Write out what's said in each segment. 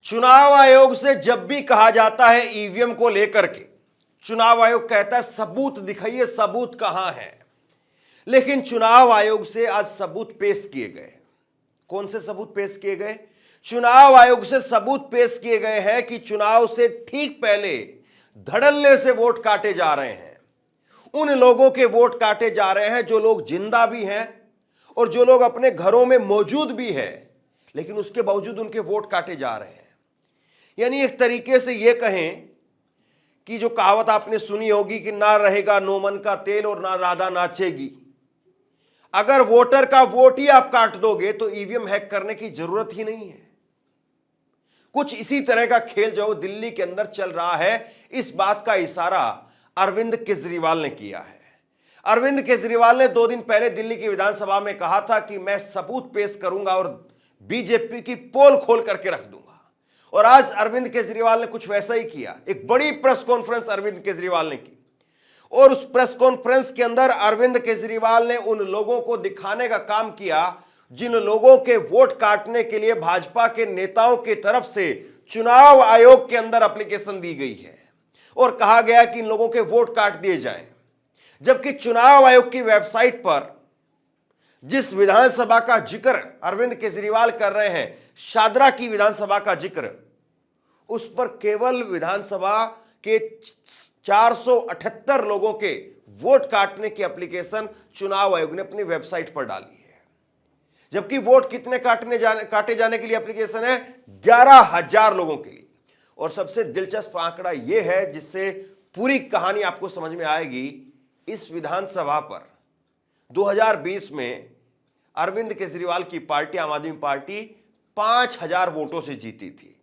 चुनाव आयोग से जब भी कहा जाता है ईवीएम को लेकर के, चुनाव आयोग कहता है सबूत दिखाइए, सबूत कहां है। लेकिन चुनाव आयोग से आज सबूत पेश किए गए। कौन से सबूत पेश किए गए? चुनाव आयोग से सबूत पेश किए गए हैं कि चुनाव से ठीक पहले धड़ल्ले से वोट काटे जा रहे हैं। उन लोगों के वोट काटे जा रहे हैं जो लोग जिंदा भी हैं और जो लोग अपने घरों में मौजूद भी हैं, लेकिन उसके बावजूद उनके वोट काटे जा रहे हैं। यानी एक तरीके से यह कहें कि जो कहावत आपने सुनी होगी कि ना रहेगा नोमन का तेल और ना राधा नाचेगी। अगर वोटर का वोट ही आप काट दोगे तो ईवीएम हैक करने की जरूरत ही नहीं है। कुछ इसी तरह का खेल जो दिल्ली के अंदर चल रहा है, इस बात का इशारा अरविंद केजरीवाल ने किया है। अरविंद केजरीवाल ने 2 दिन पहले दिल्ली की विधानसभा में कहा था कि मैं सबूत पेश करूंगा और बीजेपी की पोल खोल करके रख दूंगा। और आज अरविंद केजरीवाल ने कुछ वैसा ही किया। एक बड़ी प्रेस कॉन्फ्रेंस अरविंद केजरीवाल ने की और उस प्रेस कॉन्फ्रेंस के अंदर अरविंद केजरीवाल ने उन लोगों को दिखाने का काम किया जिन लोगों के वोट काटने के लिए भाजपा के नेताओं की तरफ से चुनाव आयोग के अंदर एप्लीकेशन दी गई है और कहा गया कि इन लोगों के वोट काट दिए जाएं। जबकि चुनाव आयोग की वेबसाइट पर जिस विधानसभा का जिक्र अरविंद केजरीवाल कर रहे हैं, शादरा की विधानसभा का जिक्र, उस पर केवल विधानसभा के 478 लोगों के वोट काटने की एप्लीकेशन चुनाव आयोग ने अपनी वेबसाइट पर डाली है। जबकि वोट कितने काटे जाने के लिए एप्लीकेशन है? 11,000 लोगों के लिए। और सबसे दिलचस्प आंकड़ा यह है जिससे पूरी कहानी आपको समझ में आएगी। इस विधानसभा पर 2020 में अरविंद केजरीवाल की पार्टी आम आदमी पार्टी 5,000 वोटों से जीती थी।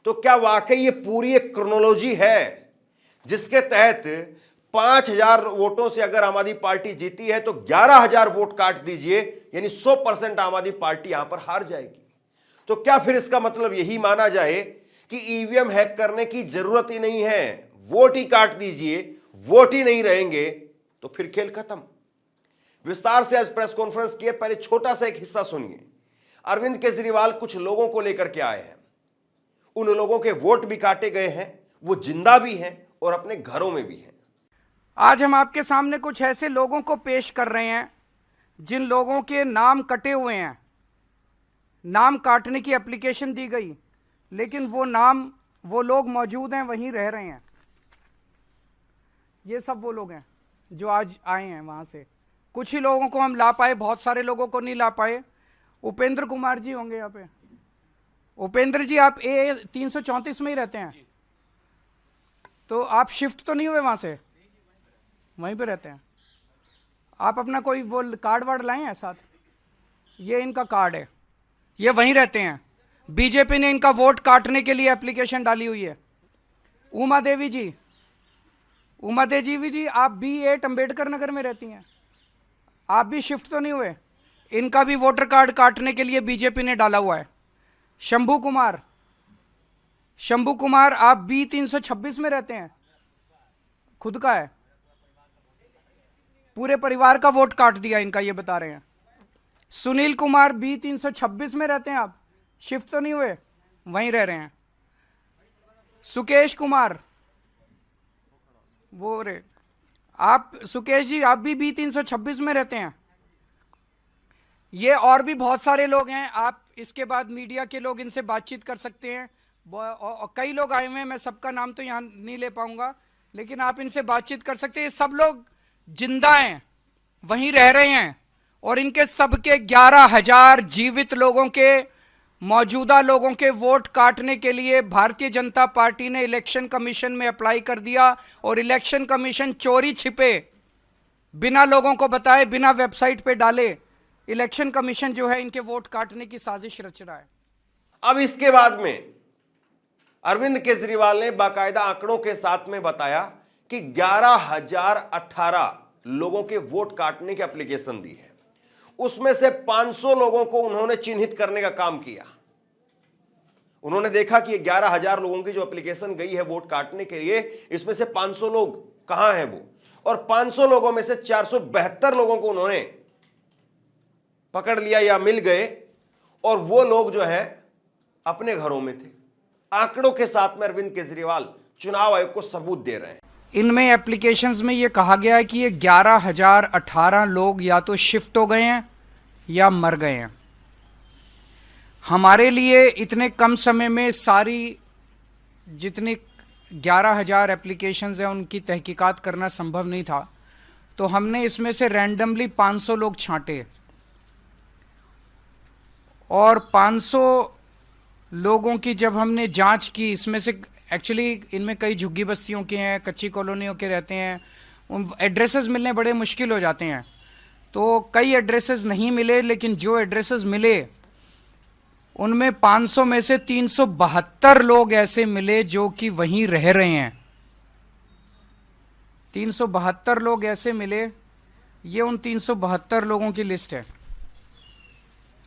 तो क्या वाकई ये पूरी एक क्रोनोलॉजी है जिसके तहत 5,000 वोटों से अगर आम आदमी पार्टी जीती है तो 11,000 वोट काट दीजिए, यानी 100% आम आदमी पार्टी यहां पर हार जाएगी। तो क्या फिर इसका मतलब यही माना जाए कि ईवीएम हैक करने की जरूरत ही नहीं है, वोट ही काट दीजिए, वोट ही नहीं रहेंगे तो फिर खेल खत्म? विस्तार से आज प्रेस कॉन्फ्रेंस किए, पहले छोटा सा एक हिस्सा सुनिए। अरविंद केजरीवाल कुछ लोगों को लेकर के आए हैं। उन लोगों के वोट भी काटे गए हैं, वो जिंदा भी हैं और अपने घरों में भी हैं। आज हम आपके सामने कुछ ऐसे लोगों को पेश कर रहे हैं जिन लोगों के नाम कटे हुए हैं। नाम काटने की एप्लीकेशन दी गई, लेकिन वो लोग मौजूद हैं, वहीं रह रहे हैं। ये सब वो लोग हैं जो आज आए हैं वहां से। कुछ ही लोगों को हम ला पाए, बहुत सारे लोगों को नहीं ला पाए। उपेंद्र कुमार जी होंगे यहाँ पे। उपेंद्र जी, आप A 334 में ही रहते हैं? तो आप शिफ्ट तो नहीं हुए वहां से? वहीं पे रहते हैं। आप अपना कोई वो कार्ड वार्ड लाए हैं साथ? ये इनका कार्ड है, ये वहीं रहते हैं। बीजेपी ने इनका वोट काटने के लिए एप्लीकेशन डाली हुई है। उमा देवी जी, आप B8 अंबेडकर नगर में रहती हैं। आप भी शिफ्ट तो नहीं हुए? इनका भी वोटर कार्ड काटने के लिए बीजेपी ने डाला हुआ है। शंभू कुमार, आप B 326 में रहते हैं, खुद का है। पूरे परिवार का वोट काट दिया इनका, ये बता रहे हैं। सुनील कुमार, B 326 में रहते हैं। आप शिफ्ट तो नहीं हुए, वहीं रह रहे हैं। सुकेश कुमार, सुकेश जी, आप भी B 326 में रहते हैं। ये और भी बहुत सारे लोग हैं। आप इसके बाद मीडिया के लोग इनसे बातचीत कर सकते हैं। कई लोग आए हुए हैं, मैं सबका नाम तो यहां नहीं ले पाऊंगा, लेकिन आप इनसे बातचीत कर सकते हैं। ये सब लोग जिंदा हैं, वहीं रह रहे हैं और इनके सबके 11,000 जीवित लोगों के, मौजूदा लोगों के वोट काटने के लिए भारतीय जनता पार्टी ने इलेक्शन कमीशन में अप्लाई कर दिया। और इलेक्शन कमीशन चोरी छिपे, बिना लोगों को बताए, बिना वेबसाइट पे डाले, इलेक्शन कमीशन जो है इनके वोट काटने की साजिश रच रहा है। अब इसके बाद में अरविंद केजरीवाल ने बाकायदा आंकड़ों के साथ में बताया कि 11,018 लोगों के वोट काटने की एप्लीकेशन दी है। उसमें से 500 लोगों को उन्होंने चिन्हित करने का काम किया। उन्होंने देखा कि 11,000 लोगों की जो एप्लीकेशन गई है वोट काटने के लिए, इसमें से 500 लोग कहां हैं वो, और 500 लोगों में से 472 लोगों को उन्होंने पकड़ लिया या मिल गए, और वो लोग जो है अपने घरों में थे। आंकड़ों के साथ में अरविंद केजरीवाल चुनाव आयोग को सबूत दे रहे हैं। इनमें एप्लीकेशंस में ये कहा गया है कि ये 11,018 लोग या तो शिफ्ट हो गए हैं या मर गए हैं। हमारे लिए इतने कम समय में सारी जितनी 11,000 एप्लीकेशंस हैं उनकी तहकीकात करना संभव नहीं था, तो हमने इसमें से रैंडमली 500 लोग छांटे और 500 लोगों की जब हमने जांच की, इसमें से एक्चुअली इनमें कई झुग्गी बस्तियों के हैं, कच्ची कॉलोनियों के रहते हैं, उन एड्रेसेस मिलने बड़े मुश्किल हो जाते हैं, तो कई एड्रेसेस नहीं मिले, लेकिन जो एड्रेसेस मिले उनमें 500 में से 372 लोग ऐसे मिले जो कि वहीं रह रहे हैं। 372 लोग ऐसे मिले, ये उन 372 लोगों की लिस्ट है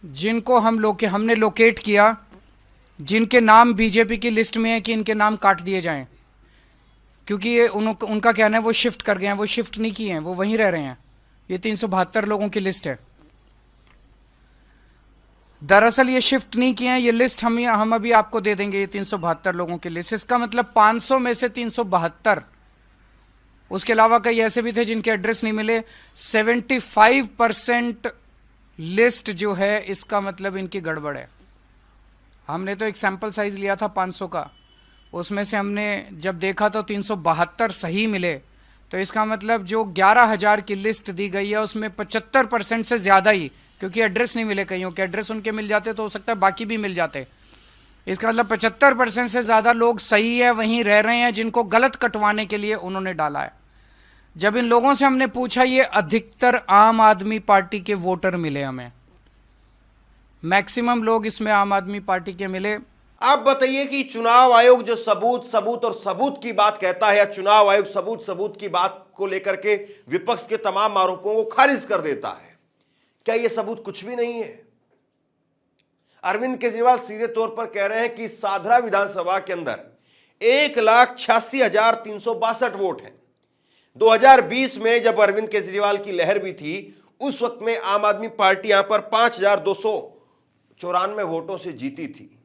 जिनको हमने लोकेट किया, जिनके नाम बीजेपी की लिस्ट में है कि इनके नाम काट दिए जाएं, क्योंकि ये उनका कहना है वो शिफ्ट कर गए हैं, वो शिफ्ट नहीं किए हैं, वो वहीं रह रहे हैं। ये 372 लोगों की लिस्ट है। दरअसल ये शिफ्ट नहीं किए हैं, ये लिस्ट हम अभी आपको दे देंगे, ये 372 लोगों की लिस्ट। इसका मतलब 500 में से 372, उसके अलावा कई ऐसे भी थे जिनके एड्रेस नहीं मिले। 75% लिस्ट जो है, इसका मतलब इनकी गड़बड़ है। हमने तो एक सैंपल साइज लिया था 500 का, उसमें से हमने जब देखा तो 372 सही मिले, तो इसका मतलब जो 11,000 की लिस्ट दी गई है उसमें 75% से ज्यादा ही, क्योंकि एड्रेस नहीं मिले, कईयों के एड्रेस उनके मिल जाते तो हो सकता है बाकी भी मिल जाते, इसका मतलब 75% से ज्यादा लोग सही है, वहीं रह रहे हैं, जिनको गलत कटवाने के लिए उन्होंने डाला है। जब इन लोगों से हमने पूछा, ये अधिकतर आम आदमी पार्टी के वोटर मिले हमें, मैक्सिमम लोग इसमें आम आदमी पार्टी के मिले। आप बताइए कि चुनाव आयोग जो सबूत और सबूत की बात कहता है, या चुनाव आयोग सबूत की बात को लेकर के विपक्ष के तमाम आरोपों को खारिज कर देता है, क्या यह सबूत कुछ भी नहीं है? अरविंद केजरीवाल सीधे तौर पर कह रहे हैं कि साधरा विधानसभा के अंदर 1,86,362 वोट हैं। 2020 में जब अरविंद केजरीवाल की लहर भी थी, उस वक्त में आम आदमी पार्टी यहां पर 5,294 वोटों से जीती थी।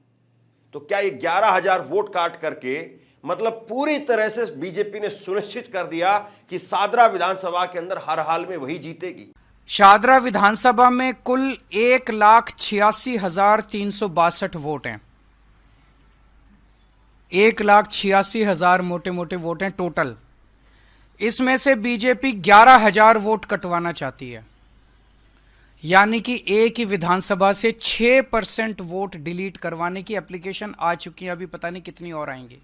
तो क्या ये 11,000 वोट काट करके मतलब पूरी तरह से बीजेपी ने सुनिश्चित कर दिया कि सादरा विधानसभा के अंदर हर हाल में वही जीतेगी? शादरा विधानसभा में कुल 1,86,362 वोट हैं। 1,86,000 मोटे मोटे वोट हैं टोटल। इसमें से बीजेपी 11,000 वोट कटवाना चाहती है, यानी कि एक ही विधानसभा से 6% वोट डिलीट करवाने की एप्लीकेशन आ चुकी है। अभी पता नहीं कितनी और आएंगी।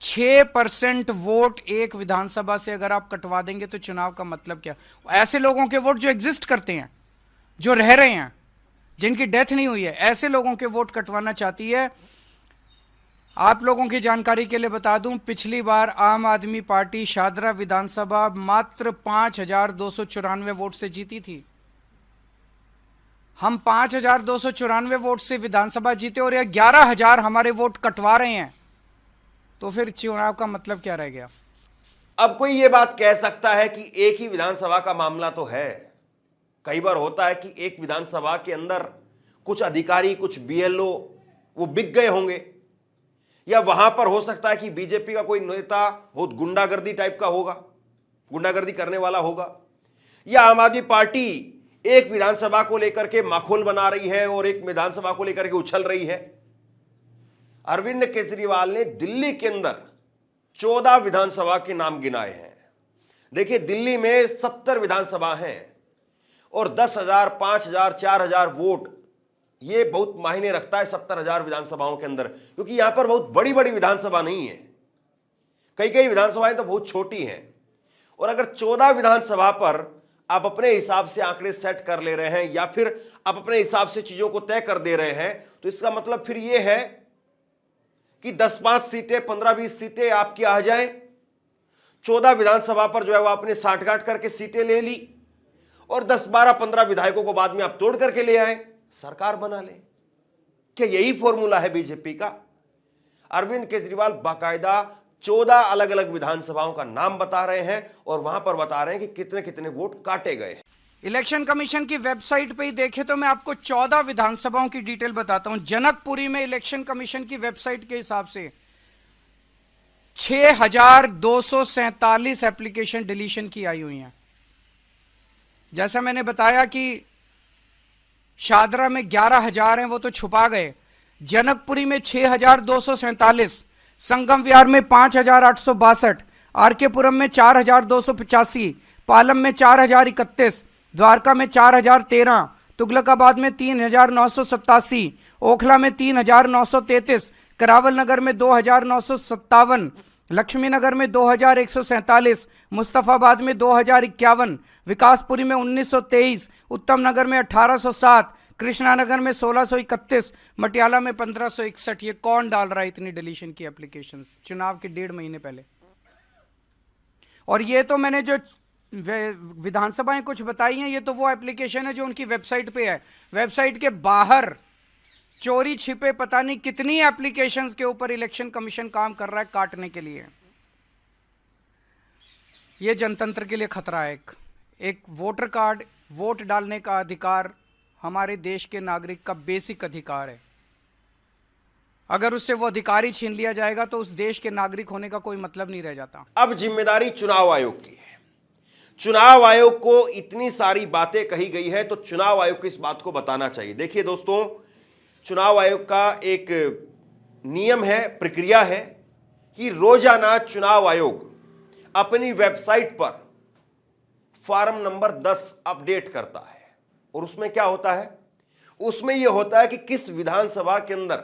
6% वोट एक विधानसभा से अगर आप कटवा देंगे तो चुनाव का मतलब क्या? ऐसे लोगों के वोट जो एग्जिस्ट करते हैं, जो रह रहे हैं, जिनकी डेथ नहीं हुई है, ऐसे लोगों के वोट कटवाना चाहती है। आप लोगों की जानकारी के लिए बता दूं, पिछली बार आम आदमी पार्टी शादरा विधानसभा मात्र 5,294 वोट से जीती थी। हम 5,294 वोट से विधानसभा जीते और 11,000 हमारे वोट कटवा रहे हैं, तो फिर चुनाव का मतलब क्या रह गया? अब कोई यह बात कह सकता है कि एक ही विधानसभा का मामला तो है। कई बार होता है कि एक विधानसभा के अंदर कुछ अधिकारी, कुछ बीएलओ वो बिक गए होंगे, या वहां पर हो सकता है कि बीजेपी का कोई नेता बहुत गुंडागर्दी टाइप का होगा, गुंडागर्दी करने वाला होगा, या आम आदमी पार्टी एक विधानसभा को लेकर के माखौल बना रही है और एक विधानसभा को लेकर के उछल रही है। अरविंद केजरीवाल ने दिल्ली के अंदर 14 विधानसभा के नाम गिनाए हैं। देखिए, दिल्ली में 70 विधानसभा हैं और 10,000, 5,000, 4,000 वोट, ये बहुत मायने रखता है 70,000 विधानसभाओं के अंदर, क्योंकि यहां पर बहुत बड़ी बड़ी विधानसभा नहीं है। कई विधानसभाएं तो बहुत छोटी हैं, और अगर 14 विधानसभा पर आप अपने हिसाब से आंकड़े सेट कर ले रहे हैं या फिर आप अपने हिसाब से चीजों को तय कर दे रहे हैं, तो इसका मतलब फिर यह है कि 10-5 सीटें, 15-20 सीटें आपकी आ जाएं। 14 विधानसभा पर जो है वो आपने साठगांठ करके सीटें ले ली और 10-12-15 विधायकों को बाद में आप तोड़ करके ले आए, सरकार बना ले। क्या यही फॉर्मूला है बीजेपी का? अरविंद केजरीवाल बाकायदा 14 अलग अलग विधानसभाओं का नाम बता रहे हैं और वहां पर बता रहे हैं कि कितने कितने वोट काटे गए। इलेक्शन कमीशन की वेबसाइट पे ही देखे तो मैं आपको 14 विधानसभाओं की डिटेल बताता हूं। जनकपुरी में इलेक्शन कमीशन की वेबसाइट के हिसाब से 6,247 एप्लीकेशन डिलीशन की आई हुई हैं। जैसा मैंने बताया कि शादरा में 11,000 हैं, वो तो छुपा गए। जनकपुरी में 6,247, संगम विहार में 5,862, आरकेपुरम में 4,285, पालम में 4,031, द्वारका में 4,013, तुगलकाबाद में 3,987, ओखला में 3,933, करावल नगर में 2,957, लक्ष्मी नगर में 2,147, मुस्तफाबाद में 2,051, विकासपुरी में 1,923, उत्तम नगर में 1,807, कृष्णा नगर में 1,631, मटियाला में 1,561। ये कौन डाल रहा है इतनी डिलीशन की एप्लीकेशंस चुनाव के 1.5 महीने पहले? और ये तो मैंने जो विधानसभाएं कुछ बताई हैं, ये तो वो एप्लीकेशन है जो उनकी वेबसाइट पे है। वेबसाइट के बाहर चोरी छिपे पता नहीं कितनी एप्लीकेशंस के ऊपर इलेक्शन कमीशन काम कर रहा है काटने के लिए। ये जनतंत्र के लिए खतरा है। एक वोटर कार्ड, वोट डालने का अधिकार हमारे देश के नागरिक का बेसिक अधिकार है। अगर उससे वो अधिकार ही छीन लिया जाएगा तो उस देश के नागरिक होने का कोई मतलब नहीं रह जाता। अब जिम्मेदारी चुनाव आयोग की है। चुनाव आयोग को इतनी सारी बातें कही गई है तो चुनाव आयोग को इस बात को बताना चाहिए। देखिए दोस्तों, चुनाव आयोग का एक नियम है, प्रक्रिया है कि रोजाना चुनाव आयोग अपनी वेबसाइट पर फॉर्म नंबर 10 अपडेट करता है। और उसमें क्या होता है? उसमें यह होता है कि किस विधानसभा के अंदर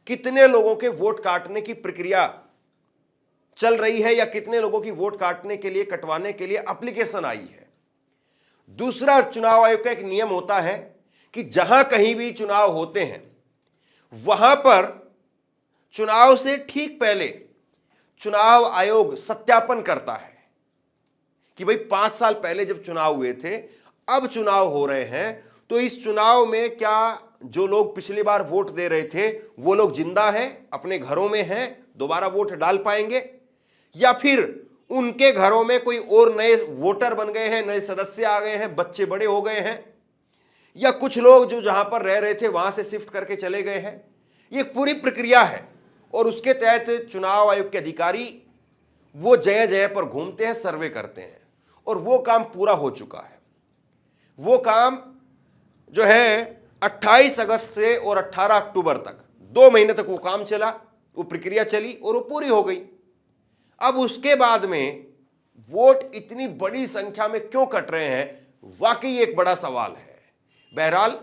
कितने लोगों के वोट काटने की प्रक्रिया चल रही है या कितने लोगों की वोट काटने के लिए, कटवाने के लिए एप्लीकेशन आई है। दूसरा, चुनाव आयोग का एक नियम होता है कि जहां कहीं भी चुनाव होते हैं वहां पर चुनाव से ठीक पहले चुनाव आयोग सत्यापन करता है कि भाई 5 साल पहले जब चुनाव हुए थे, अब चुनाव हो रहे हैं, तो इस चुनाव में क्या जो लोग पिछली बार वोट दे रहे थे वो लोग जिंदा हैं, अपने घरों में हैं, दोबारा वोट डाल पाएंगे, या फिर उनके घरों में कोई और नए वोटर बन गए हैं, नए सदस्य आ गए हैं, बच्चे बड़े हो गए हैं, या कुछ लोग जो जहां पर रह रहे थे वहां से शिफ्ट करके चले गए हैं। ये पूरी प्रक्रिया है और उसके तहत चुनाव आयोग के अधिकारी वो जगह जगह पर घूमते हैं, सर्वे करते हैं, और वो काम पूरा हो चुका है। वो काम जो है 28 अगस्त से और 18 अक्टूबर तक 2 महीने तक वो काम चला, वो प्रक्रिया चली और वो पूरी हो गई। अब उसके बाद में वोट इतनी बड़ी संख्या में क्यों कट रहे हैं, वाकई एक बड़ा सवाल है। बहरहाल